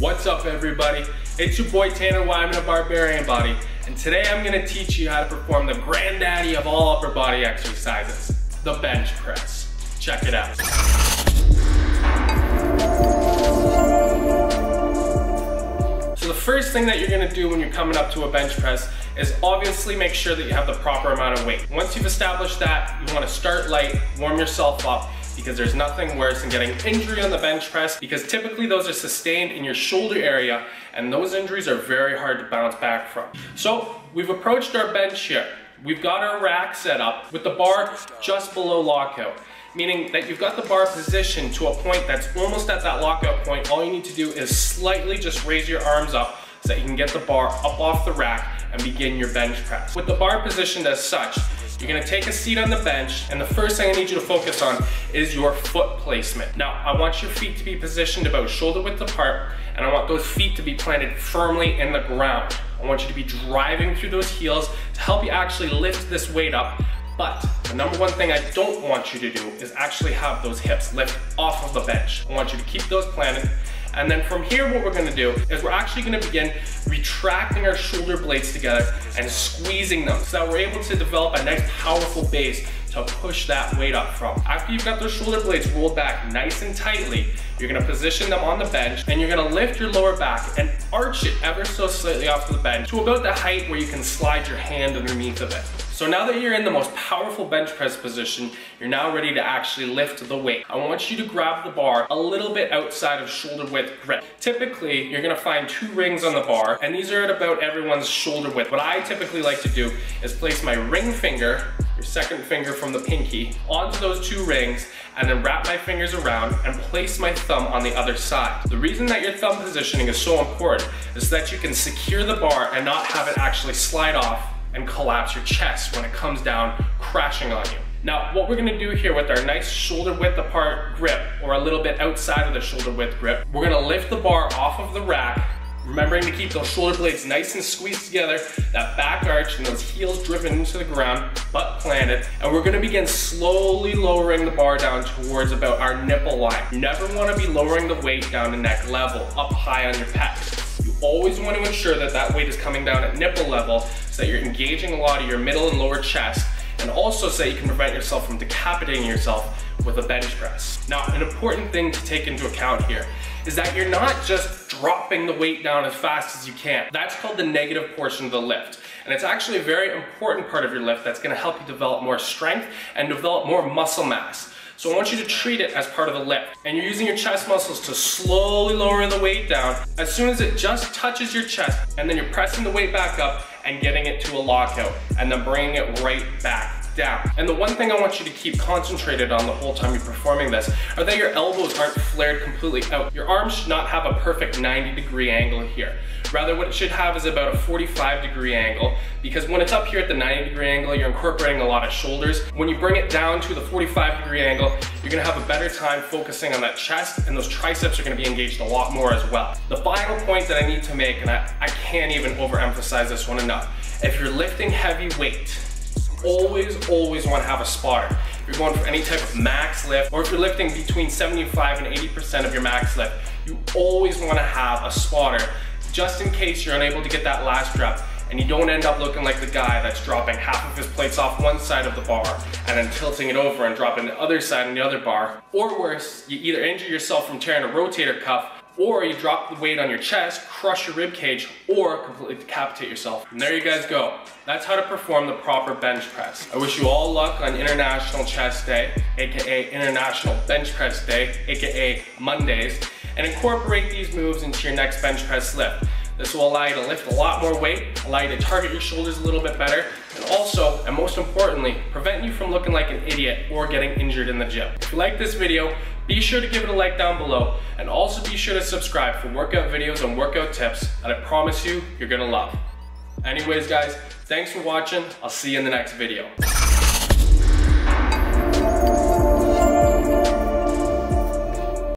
What's up everybody? It's your boy Tanner Wyman of Barbarian Body, and today I'm going to teach you how to perform the granddaddy of all upper body exercises, the bench press. Check it out. So the first thing that you're going to do when you're coming up to a bench press is obviously make sure that you have the proper amount of weight. Once you've established that, you want to start light, warm yourself up, because there's nothing worse than getting injury on the bench press, because typically those are sustained in your shoulder area and those injuries are very hard to bounce back from. So we've approached our bench here. We've got our rack set up with the bar just below lockout, meaning that you've got the bar positioned to a point that's almost at that lockout point. All you need to do is slightly just raise your arms up so that you can get the bar up off the rack and begin your bench press. With the bar positioned as such, you're gonna take a seat on the bench, and the first thing I need you to focus on is your foot placement. Now, I want your feet to be positioned about shoulder width apart, and I want those feet to be planted firmly in the ground. I want you to be driving through those heels to help you actually lift this weight up. But the number one thing I don't want you to do is actually have those hips lift off of the bench. I want you to keep those planted. And then from here, what we're gonna do is we're actually gonna begin retracting our shoulder blades together and squeezing them so that we're able to develop a nice powerful base to push that weight up from. After you've got those shoulder blades rolled back nice and tightly, you're gonna position them on the bench and you're gonna lift your lower back and arch it ever so slightly off the bench to about the height where you can slide your hand underneath of it. So now that you're in the most powerful bench press position, you're now ready to actually lift the weight. I want you to grab the bar a little bit outside of shoulder width grip. Typically, you're gonna find 2 rings on the bar, and these are at about everyone's shoulder width. What I typically like to do is place my ring finger, your second finger from the pinky, onto those 2 rings, and then wrap my fingers around and place my thumb on the other side. The reason that your thumb positioning is so important is so that you can secure the bar and not have it actually slide off and collapse your chest when it comes down crashing on you. Now, what we're gonna do here with our nice shoulder width apart grip, or a little bit outside of the shoulder width grip, we're gonna lift the bar off of the rack, remembering to keep those shoulder blades nice and squeezed together, that back arch and those heels driven into the ground, butt planted, and we're gonna begin slowly lowering the bar down towards about our nipple line. You never wanna be lowering the weight down to neck level, up high on your pecs. You always want to ensure that that weight is coming down at nipple level so that you're engaging a lot of your middle and lower chest, and also so that you can prevent yourself from decapitating yourself with a bench press. Now, an important thing to take into account here is that you're not just dropping the weight down as fast as you can. That's called the negative portion of the lift. And it's actually a very important part of your lift that's gonna help you develop more strength and develop more muscle mass. So I want you to treat it as part of the lift. And you're using your chest muscles to slowly lower the weight down as soon as it just touches your chest, and then you're pressing the weight back up and getting it to a lockout, and then bringing it right back down. And the one thing I want you to keep concentrated on the whole time you're performing this are that your elbows aren't flared completely out. Your arms should not have a perfect 90-degree angle here. Rather, what it should have is about a 45-degree angle, because when it's up here at the 90-degree angle, you're incorporating a lot of shoulders. When you bring it down to the 45-degree angle, you're gonna have a better time focusing on that chest, and those triceps are gonna be engaged a lot more as well. The final point that I need to make, and I can't even overemphasize this one enough, if you're lifting heavy weight, always wanna have a spotter. If you're going for any type of max lift, or if you're lifting between 75 and 80% of your max lift, you always wanna have a spotter, just in case you're unable to get that last rep and you don't end up looking like the guy that's dropping half of his plates off one side of the bar and then tilting it over and dropping the other side on the other bar. Or worse, you either injure yourself from tearing a rotator cuff, or you drop the weight on your chest, crush your rib cage, or completely decapitate yourself. And there you guys go. That's how to perform the proper bench press. I wish you all luck on International Chest Day, aka International Bench Press Day, aka Mondays, and incorporate these moves into your next bench press lift. This will allow you to lift a lot more weight, allow you to target your shoulders a little bit better, and also, and most importantly, prevent you from looking like an idiot or getting injured in the gym. If you like this video, be sure to give it a like down below, and also be sure to subscribe for workout videos and workout tips that I promise you, you're gonna love. Anyways guys, thanks for watching. I'll see you in the next video.